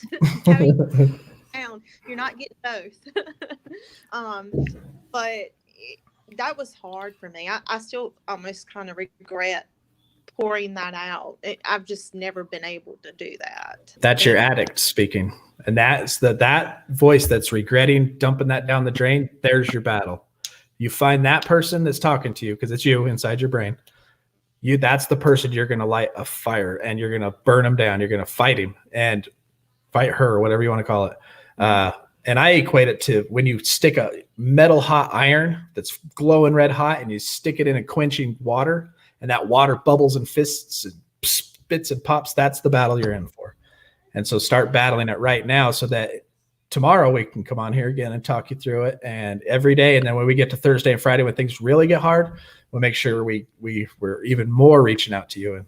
Down. You're not getting both. But that was hard for me. I still almost kind of regret pouring that out. I've just never been able to do that. That's your addict speaking. And that's that voice that's regretting dumping that down the drain. There's your battle. You find that person that's talking to you, because it's you inside your brain. That's the person you're going to light a fire and you're going to burn him down. You're going to fight him and fight her, whatever you want to call it. And I equate it to when you stick a metal hot iron that's glowing red hot and you stick it in a quenching water and that water bubbles and fists and spits and pops. That's the battle you're in for. And so start battling it right now so that tomorrow we can come on here again and talk you through it, and every day. And then when we get to Thursday and Friday, when things really get hard, we'll make sure we're even more reaching out to you.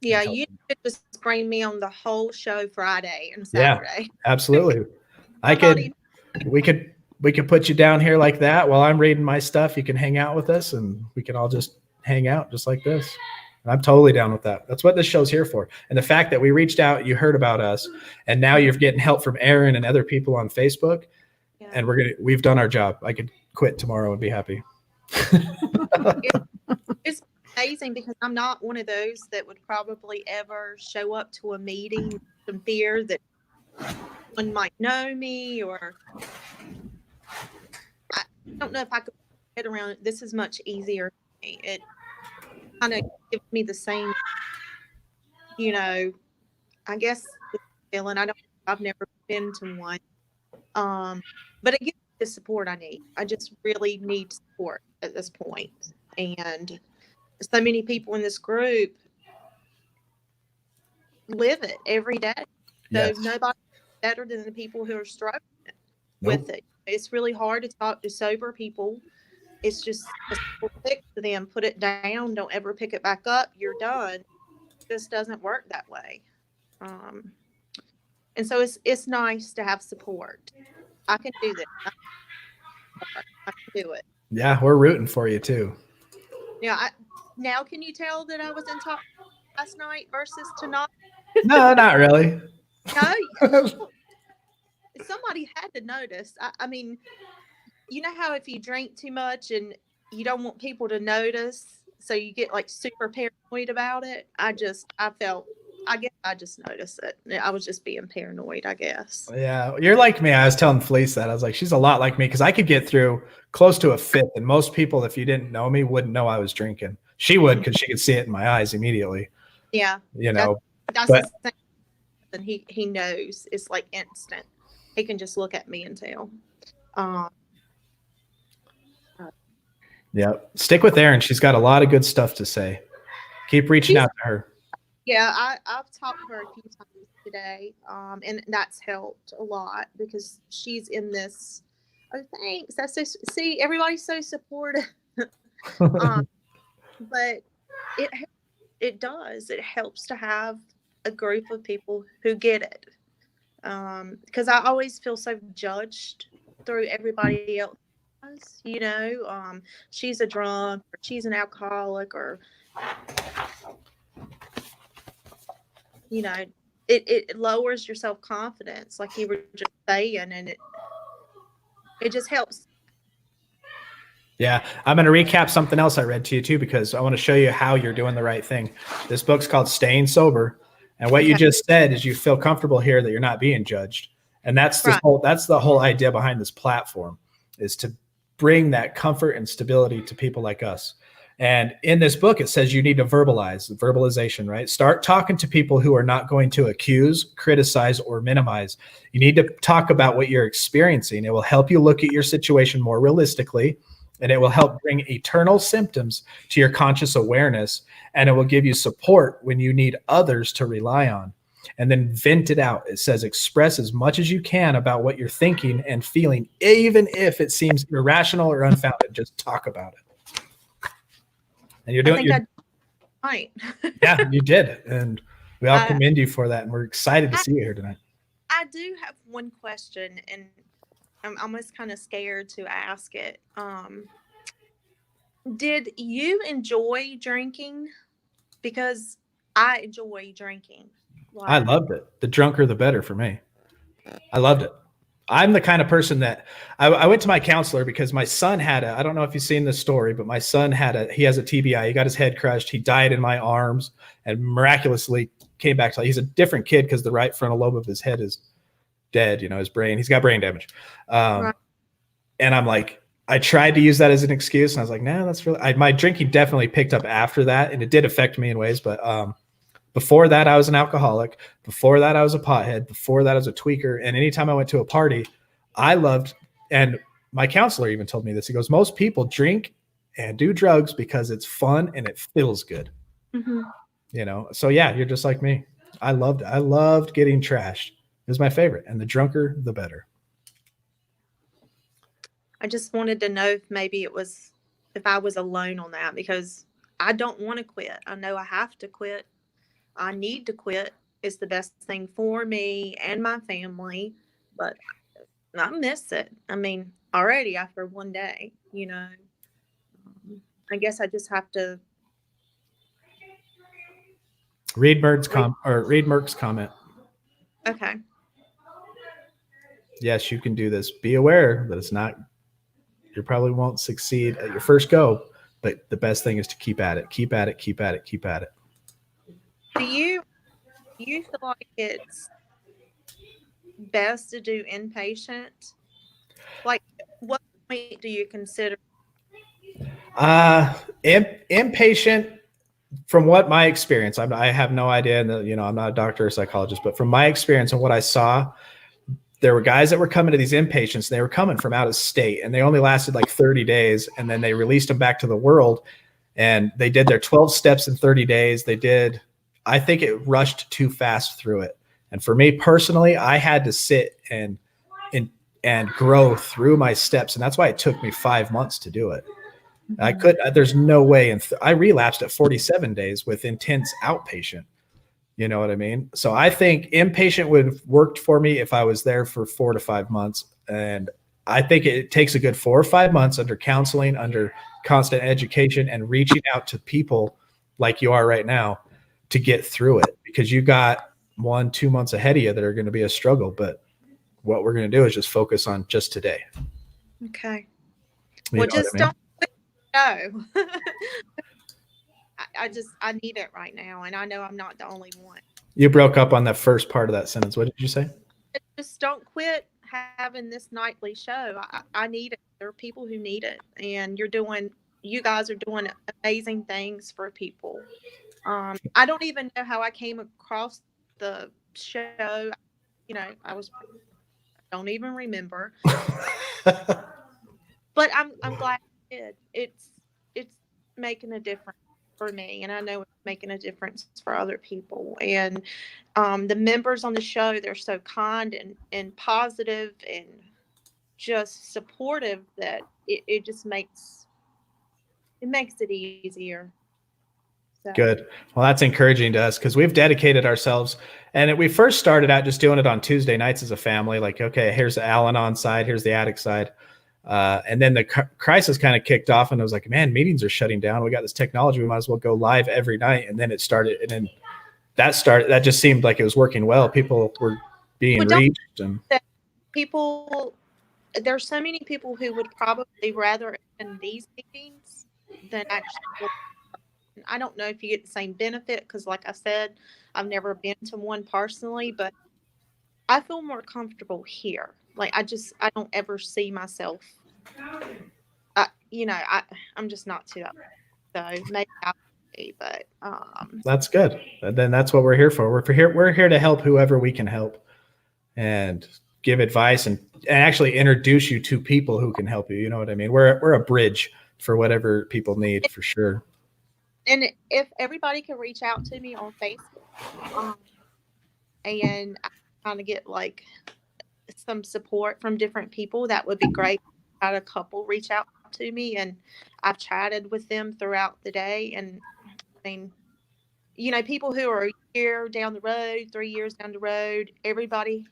You could just bring me on the whole show Friday and Saturday. Yeah, absolutely. We could put you down here like that while I'm reading my stuff. You can hang out with us and we can all just hang out just like this. And I'm totally down with that. That's what this show's here for. And the fact that we reached out, you heard about us, and now you're getting help from Aaron and other people on Facebook. Yeah. And we've done our job. I could quit tomorrow and be happy. It's amazing because I'm not one of those that would probably ever show up to a meeting with some fear that one might know me, or I don't know if I could get around it. This is much easier for me. It kind of gives me the same, I guess the feeling. I've never been to one. But it gives me the support I need. I just really need support at this point. And so many people in this group live it every day. So nobody better than the people who are struggling with it. It's really hard to talk to sober people. It's just a simple fix to them. Put it down. Don't ever pick it back up. You're done. It just doesn't work that way. And so it's nice to have support. I can do this. I can do it. Yeah, we're rooting for you too. Yeah. Now, can you tell that I was in top last night versus tonight? No, not really. No, somebody had to notice. I mean, you know how if you drink too much and you don't want people to notice, so you get like super paranoid about it. I guess I just noticed it. I was just being paranoid, I guess. Yeah, you're like me. I was telling Felice that. I was like, she's a lot like me because I could get through close to a fifth. And most people, if you didn't know me, wouldn't know I was drinking. She would because she could see it in my eyes immediately. Yeah. You know, That's but the same. And he knows. It's like instant. He can just look at me and tell. yeah, stick with Erin. She's got a lot of good stuff to say. Keep reaching out to her. Yeah, I've talked to her a few times today, and that's helped a lot because she's in this. Oh, thanks. That's so. See, everybody's so supportive. But it does. It helps to have a group of people who get it. Because I always feel so judged through everybody else. You know, she's a drunk, or she's an alcoholic, or you know, it lowers your self-confidence, like you were just saying, and it just helps. Yeah, I'm going to recap something else I read to you too, because I want to show you how you're doing the right thing. This book's called Staying Sober. And what you just said is you feel comfortable here that you're not being judged. And that's the whole idea behind this platform, is to bring that comfort and stability to people like us. And in this book, it says you need to verbalization, right? Start talking to people who are not going to accuse, criticize, or minimize. You need to talk about what you're experiencing. It will help you look at your situation more realistically, and it will help bring eternal symptoms to your conscious awareness, and it will give you support when you need others to rely on. And then vent it out. It says express as much as you can about what you're thinking and feeling, even if it seems irrational or unfounded. Just talk about it. And you're doing it. Right. Yeah, you did. And we all commend you for that. And we're excited to see you here tonight. I do have one question, and I'm almost kind of scared to ask it. Did you enjoy drinking? Because I enjoy drinking. I loved it. The drunker, the better for me. I loved it. I'm the kind of person that I went to my counselor because my son I don't know if you've seen this story, but my son he has a TBI. He got his head crushed. He died in my arms and miraculously came back to life. He's a different kid because the right frontal lobe of his head is dead. You know, his brain, he's got brain damage. And I'm like, I tried to use that as an excuse, and I was like, nah, that's really, my drinking definitely picked up after that, and it did affect me in ways, but before that, I was an alcoholic. Before that, I was a pothead. Before that, I was a tweaker. And anytime I went to a party, I loved, and my counselor even told me this. He goes, most people drink and do drugs because it's fun and it feels good. Mm-hmm. You know? So yeah, you're just like me. I loved it. I loved getting trashed. It was my favorite. And the drunker, the better. I just wanted to know if I was alone on that, because I don't want to quit. I know I have to quit. I need to quit. It's the best thing for me and my family, but I miss it. I mean, already after one day, you know, I guess I just have to read Merck's comment. Okay. Yes, you can do this. Be aware that you probably won't succeed at your first go, but the best thing is to keep at it. Keep at it. Keep at it. Keep at it. Do you feel like it's best to do inpatient? Like, what point do you consider? Inpatient, from what my experience, I have no idea, and I'm not a doctor or psychologist, but from my experience and what I saw, there were guys that were coming to these inpatients. They were coming from out of state, and they only lasted like 30 days, and then they released them back to the world, and they did their 12 steps in 30 days. I think it rushed too fast through it. And for me personally, I had to sit and grow through my steps. And that's why it took me 5 months to do it. There's no way. I relapsed at 47 days with intense outpatient. You know what I mean? So I think inpatient would have worked for me if I was there for 4 to 5 months. And I think it takes a good 4 or 5 months under counseling, under constant education, and reaching out to people like you are right now to get through it, because you got 1-2 months ahead of you that are going to be a struggle. But what we're going to do is just focus on just today. Okay. You Well, know what just I mean? don't go. I need it right now, and I know I'm not the only one. You broke up on that first part of that sentence. What did you say? Just don't quit having this nightly show. I need it. There are people who need it, and you guys are doing amazing things for people. I don't even know how I came across the show. You know, I don't even remember. But I'm glad I did. It's making a difference for me, and I know it's making a difference for other people. And the members on the show, they're so kind and positive and just supportive that it just makes it easier. So. Good. Well, that's encouraging to us, because we've dedicated ourselves. And we first started out just doing it on Tuesday nights as a family. Like, okay, here's the Al-Anon side, here's the Addict side. And then the crisis kind of kicked off, and it was like, man, meetings are shutting down. We got this technology. We might as well go live every night. And then it started. And then that just seemed like it was working well. People were being reached. And people, there's so many people who would probably rather attend these meetings than actually. I don't know if you get the same benefit, because like I said, I've never been to one personally, but I feel more comfortable here. Like I don't ever see myself, I'm just not too up. So maybe I'll be, but that's good. And then that's what we're here for. We're here to help whoever we can help, and give advice and actually introduce you to people who can help you. You know what I mean? We're a bridge for whatever people need, for sure. And if everybody could reach out to me on Facebook, and I kind of get like some support from different people, that would be great. I had a couple reach out to me, and I've chatted with them throughout the day. And I mean, people who are a year down the road, 3 years down the road, everybody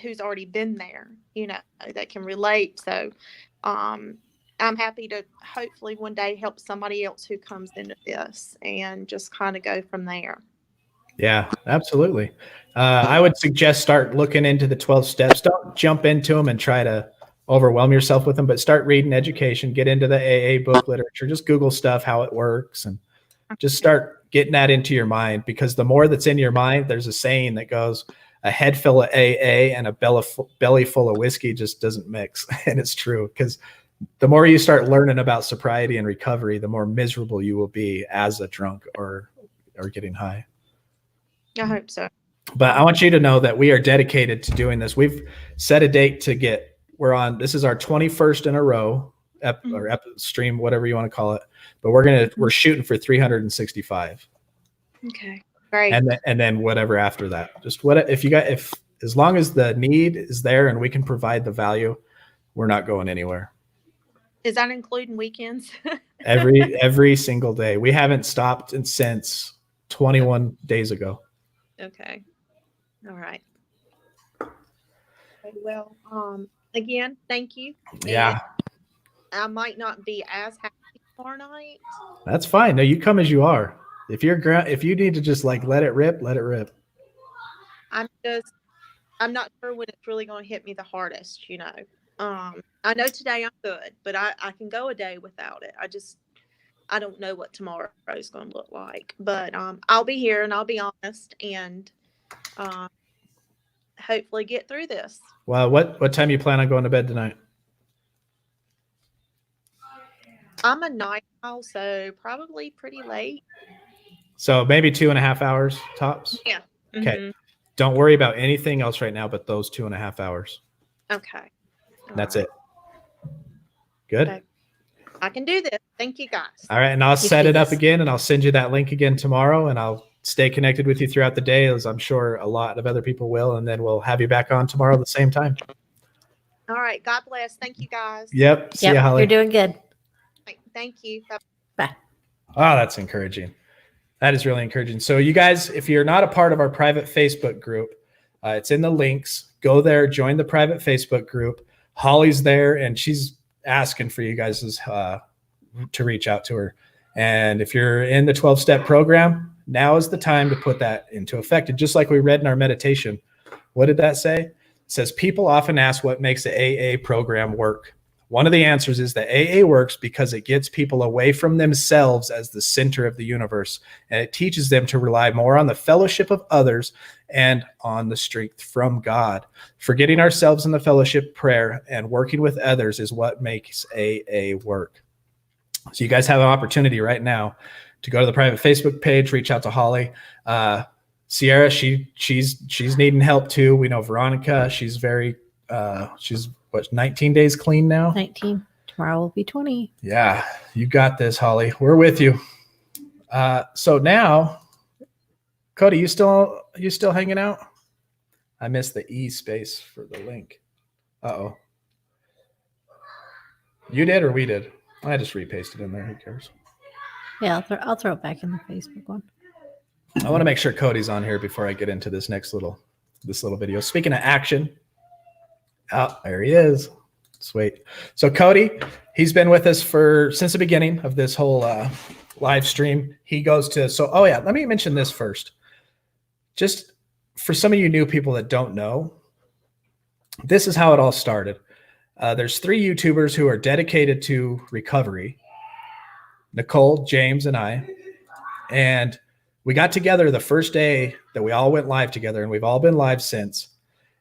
who's already been there, that can relate. So, I'm happy to hopefully one day help somebody else who comes into this, and just kind of go from there. Yeah, absolutely. I would suggest start looking into the 12 steps. Don't jump into them and try to overwhelm yourself with them, but start reading education, get into the AA book literature, just Google stuff, how it works, and just start getting that into your mind, because the more that's in your mind, there's a saying that goes, a head full of AA and a belly full of whiskey just doesn't mix. And it's true, because the more you start learning about sobriety and recovery, the more miserable you will be as a drunk or getting high. I hope so. But I want you to know that we are dedicated to doing this. We've set a date this is our 21st in a row, stream, whatever you want to call it. But we're shooting for 365. Okay, great. And then whatever after that. Just if as long as the need is there and we can provide the value, we're not going anywhere. Is that including weekends? Every single day. We haven't stopped since 21 days ago. Okay. All right. Okay, well, again, thank you. Yeah. And I might not be as happy tomorrow night. That's fine. No, you come as you are. If you need to just like let it rip, let it rip. I'm not sure when it's really going to hit me the hardest, I know today I'm good, but I can go a day without it. I don't know what tomorrow is going to look like, but I'll be here and I'll be honest, and hopefully get through this. Well, what time you plan on going to bed tonight? I'm a night owl, so probably pretty late. So maybe 2.5 hours tops? Yeah. Okay. Mm-hmm. Don't worry about anything else right now but those 2.5 hours. Okay. That's it. Good. Okay. I can do this. Thank you, guys. All right. And I'll set it up again, and I'll send you that link again tomorrow, and I'll stay connected with you throughout the day, as I'm sure a lot of other people will. And then we'll have you back on tomorrow at the same time. All right. God bless. Thank you, guys. Yep. See you, Holly. You're doing good. Thank you. Bye. Oh, that's encouraging. That is really encouraging. So you guys, if you're not a part of our private Facebook group, it's in the links. Go there, join the private Facebook group. Holly's there, and she's asking for you guys to reach out to her. And if you're in the 12-step program, now is the time to put that into effect. And just like we read in our meditation, what did that say? It says, people often ask what makes the AA program work. One of the answers is that AA works because it gets people away from themselves as the center of the universe, and it teaches them to rely more on the fellowship of others and on the strength from God. Forgetting ourselves in the fellowship prayer and working with others is what makes AA work. So you guys have an opportunity right now to go to the private Facebook page, reach out to Holly. Sierra, she's needing help too. We know Veronica, she's 19 days clean now? 19. Tomorrow will be 20. Yeah, you got this, Holly. We're with you. So now, Cody, you still hanging out? I missed the E space for the link. Uh-oh. You did or we did? I just repasted in there. Who cares? Yeah, I'll throw it back in the Facebook one. I want to make sure Cody's on here before I get into this little video. Speaking of action, oh, there he is. Sweet. So Cody, he's been with us since the beginning of this whole live stream. He goes to, let me mention this first. Just for some of you new people that don't know, this is how it all started. There's 3 YouTubers who are dedicated to recovery, Nicole, James, and I. And we got together the first day that we all went live together, and we've all been live since,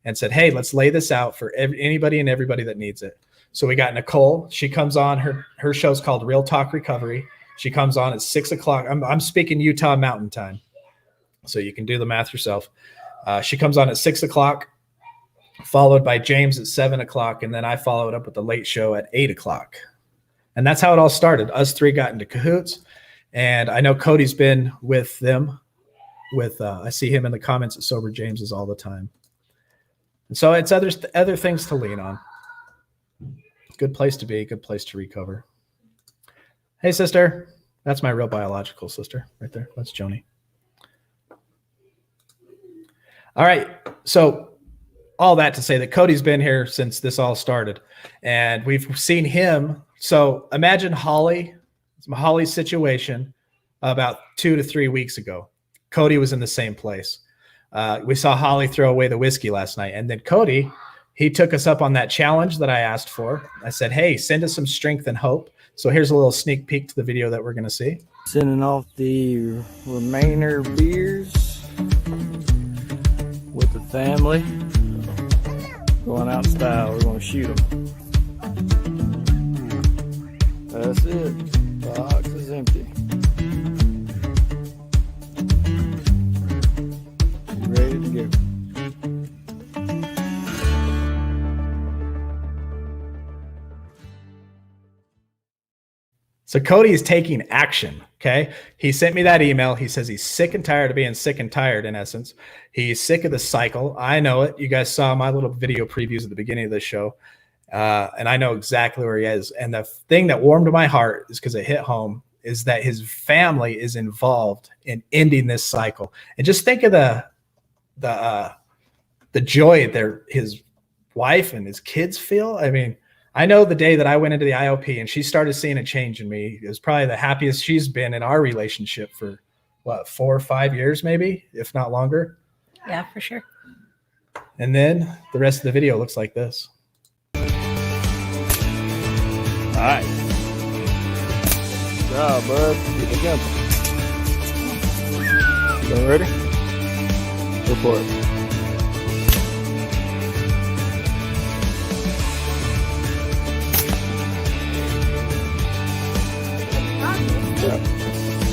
and said, hey, let's lay this out for anybody and everybody that needs it. So we got Nicole. She comes on. Her show's called Real Talk Recovery. She comes on at 6 o'clock. I'm speaking Utah Mountain Time, so you can do the math yourself. She comes on at 6 o'clock, followed by James at 7 o'clock, and then I followed up with the late show at 8 o'clock. And that's how it all started. Us 3 got into cahoots, and I know Cody's been with them. I see him in the comments at Sober James's all the time. And so it's other things to lean on. Good place to be, good place to recover. Hey, sister. That's my real biological sister right there. That's Joni. All right. So all that to say that Cody's been here since this all started, and we've seen him. So imagine Holly's situation about 2 to 3 weeks ago. Cody was in the same place. We saw Holly throw away the whiskey last night. And then Cody, he took us up on that challenge that I asked for. I said, hey, send us some strength and hope. So here's a little sneak peek to the video that we're going to see. Sending off the remainder beers with the family. Going out in style. We're going to shoot them. That's it. The box is empty. Ready to go. So Cody is taking action, okay? He sent me that email. He says he's sick and tired of being sick and tired, in essence. He's sick of the cycle. I know it. You guys saw my little video previews at the beginning of the show, and I know exactly where he is. And the thing that warmed my heart is because it hit home is that his family is involved in ending this cycle. And just think of the joy that his wife and his kids feel. I mean, I know the day that I went into the IOP and she started seeing a change in me, it was probably the happiest she's been in our relationship for 4 or 5 years, maybe, if not longer. Yeah, for sure. And then the rest of the video looks like this. All right. Good job, bud. Get it going. You ready? Go for it.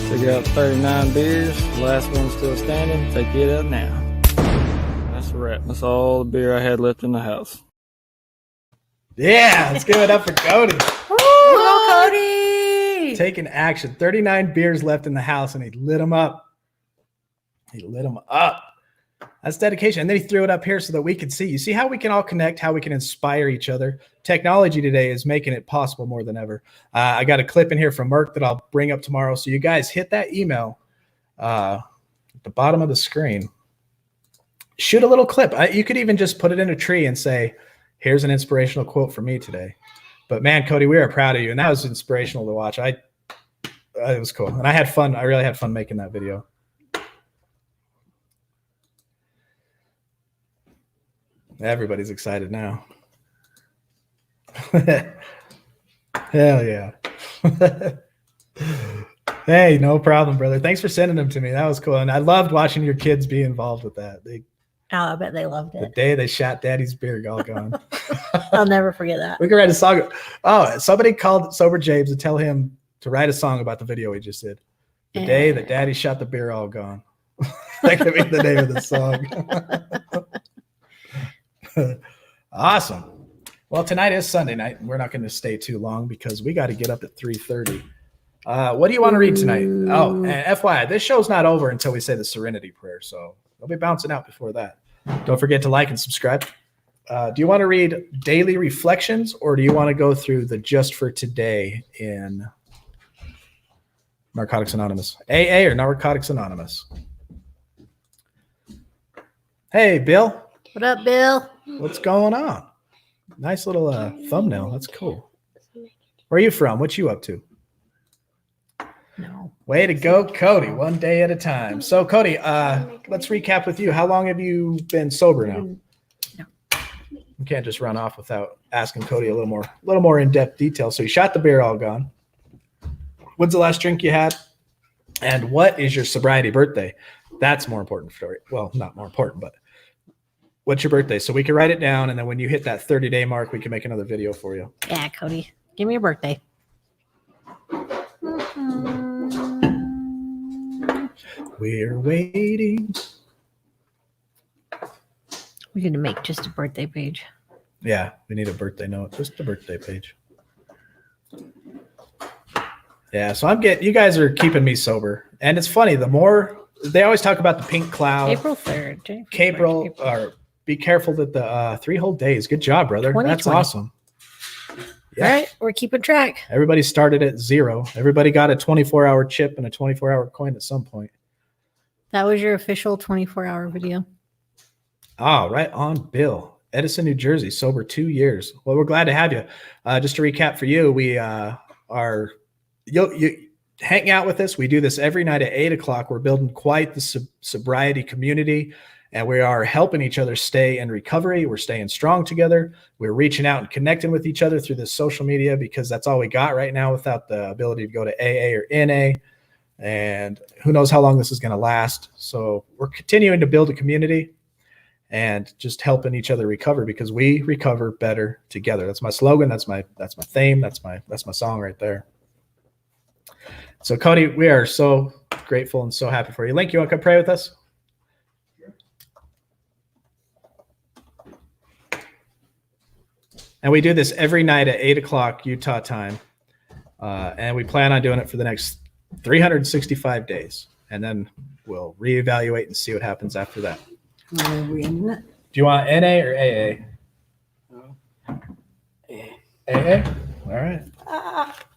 Figure out 39 beers. The last one's still standing. Take it up now. That's a wrap. That's all the beer I had left in the house. Yeah, let's give it up for Cody. Woo, Cody! Taking action. 39 beers left in the house, and he lit them up. That's dedication. And then he threw it up here so that we could see. You see how we can all connect, how we can inspire each other. Technology today is making it possible more than ever. I got a clip in here from Merck that I'll bring up tomorrow. So you guys hit that email at the bottom of the screen. Shoot a little clip. You could even just put it in a tree and say, Here's an inspirational quote from me today. But man, Cody, we are proud of you. And that was inspirational to watch. It was cool. And I had fun. I really had fun making that video. Everybody's excited now. Hell yeah. Hey, no problem, brother. Thanks for sending them to me. That was cool. And I loved watching your kids be involved with that. I bet they loved The it. day they shot Daddy's beard all gone. I'll never forget that. We can write a song. Oh, somebody called Sober James to tell him to write a song about the video we just did. The day that Daddy shot the beer all gone. That could be the name of the song. Awesome. Well, tonight is Sunday night, and we're not going to stay too long because we got to get up at 3:30. What do you want to read tonight? Oh, and FYI, this show's not over until we say the Serenity Prayer, so they'll be bouncing out before that. Don't forget to like and subscribe. Do you want to read Daily Reflections, or do you want to go through the Just for Today in Narcotics Anonymous? AA or Narcotics Anonymous? Hey, Bill. What up, Bill? What's going on? Nice little thumbnail. That's cool. Where are you from? What you up to? No. Way to go, Cody. One day at a time. So, Cody, let's recap with you. How long have you been sober now? You can't just run off without asking Cody a little more in-depth detail. So you shot the beer all gone. When's the last drink you had? And what is your sobriety birthday? That's more important for you. Well, not more important, but what's your birthday? So we can write it down, and then when you hit that 30-day mark, we can make another video for you. Yeah, Cody. Give me your birthday. We're waiting. We need to make just a birthday page. Yeah, we need a birthday note. Just a birthday page. Yeah, so you guys are keeping me sober. And it's funny, the more they always talk about the pink cloud. April 3rd. April, or be careful that the 3 whole days. Good job, brother. That's 2020. awesome. Yeah. All right, we're keeping track. Everybody started at 0. Everybody got a 24-hour chip and a 24-hour coin at some point. That was your official 24-hour video. Oh, right on, Bill. Edison, New Jersey, sober 2 years. Well, we're glad to have you. Just to recap for you, we you hang out with us. We do this every night at 8 o'clock. We're building quite the sobriety community, and we are helping each other stay in recovery. We're staying strong together. We're reaching out and connecting with each other through this social media because that's all we got right now without the ability to go to AA or NA. And who knows how long this is going to last. So we're continuing to build a community and just helping each other recover because we recover better together. That's my slogan. That's my theme. That's my song right there. So Cody, we are so grateful and so happy for you. Link, you want to come pray with us? And we do this every night at 8 o'clock Utah time. And we plan on doing it for the next 365 days. And then we'll reevaluate and see what happens after that. Are we ending it? Do you want NA or AA? AA? All right.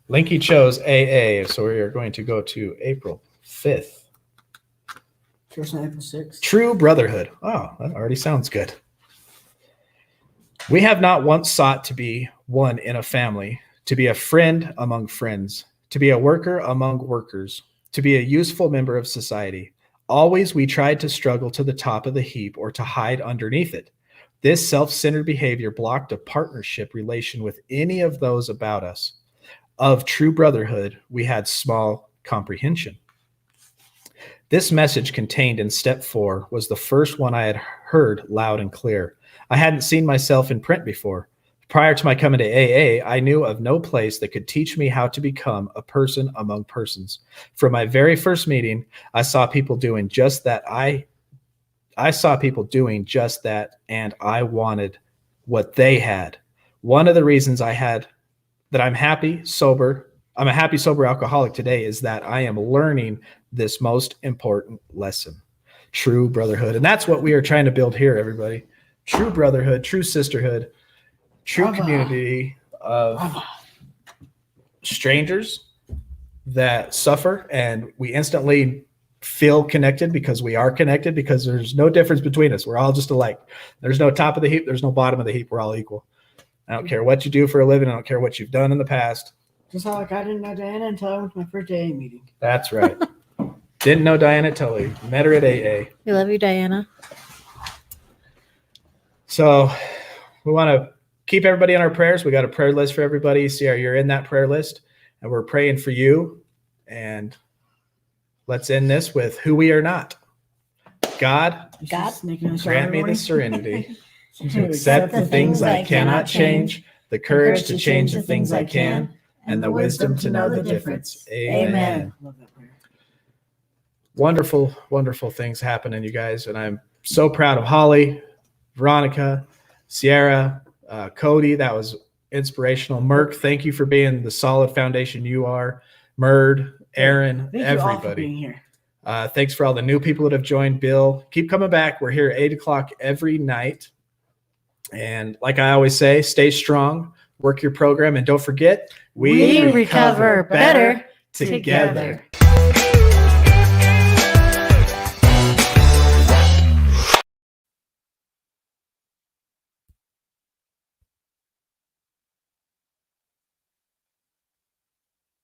Linky chose AA, so we are going to go to April 5th. First on April 6th. True brotherhood. Oh, that already sounds good. We have not once sought to be one in a family, to be a friend among friends, to be a worker among workers, to be a useful member of society. Always we tried to struggle to the top of the heap or to hide underneath it. This self-centered behavior blocked a partnership relation with any of those about us. Of true brotherhood, we had small comprehension. This message contained in step 4 was the first one I had heard loud and clear. I hadn't seen myself in print before. Prior to my coming to AA, I knew of no place that could teach me how to become a person among persons. From my very first meeting, I saw people doing just that. I saw people doing just that, and I wanted what they had. One of the reasons I'm a happy, sober alcoholic today is that I am learning this most important lesson, true brotherhood. And that's what we are trying to build here, everybody. True brotherhood, true sisterhood, true community of strangers that suffer, and we instantly feel connected because we are connected, because there's no difference between us. We're all just alike. There's no top of the heap. There's no bottom of the heap. We're all equal. I don't care what you do for a living. I don't care what you've done in the past. Just how like I didn't know Diana until I went to my first AA meeting. That's right. Didn't know Diana till we met her at AA. We love you, Diana. So we want to keep everybody in our prayers. We got a prayer list for everybody. Sierra, you're in that prayer list, and we're praying for you. And let's end this with who we are not. God, grant me the serenity to accept the things I cannot change, the courage to change the things I can, and the wisdom to know the difference. Amen. Love that prayer. Wonderful, wonderful things happening, you guys. And I'm so proud of Holly, Veronica, Sierra, Cody. That was inspirational. Merck, thank you for being the solid foundation you are. Murd, Aaron, Thank you all for everybody. being here. Thanks for all the new people that have joined. Bill, keep coming back. We're here at 8 o'clock every night. And like I always say, stay strong, work your program, and don't forget, We recover better together. together.